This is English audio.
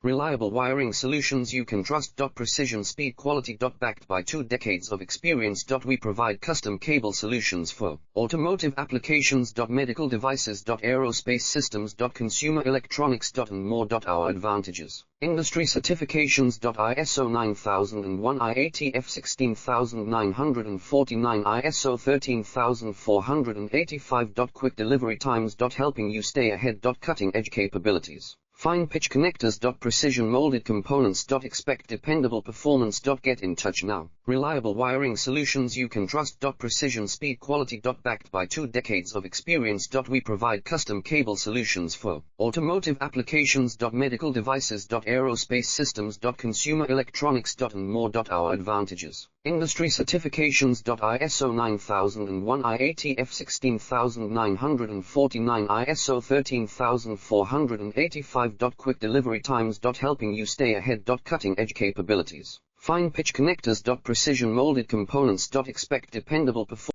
Reliable wiring solutions you can trust. Precision speed quality. Backed by 2 decades of experience. We provide custom cable solutions for automotive applications. Medical devices. Aerospace systems. Consumer electronics. And more. Our advantages: industry certifications. ISO 9001, IATF 16949, ISO 13485. Quick delivery times. Helping you stay ahead. Cutting edge capabilities. Fine pitch connectors. Precision molded components. Expect dependable performance. Get in touch now. Reliable wiring solutions you can trust. Precision speed quality. Backed by 2 decades of experience. We provide custom cable solutions for automotive applications. Medical devices. Aerospace systems. Consumer electronics. And more. Our advantages: industry certifications. ISO 9001, IATF 16949, ISO 13485. Quick delivery times. Helping you stay ahead. Cutting edge capabilities. Fine pitch connectors. Precision molded components. Expect dependable performance.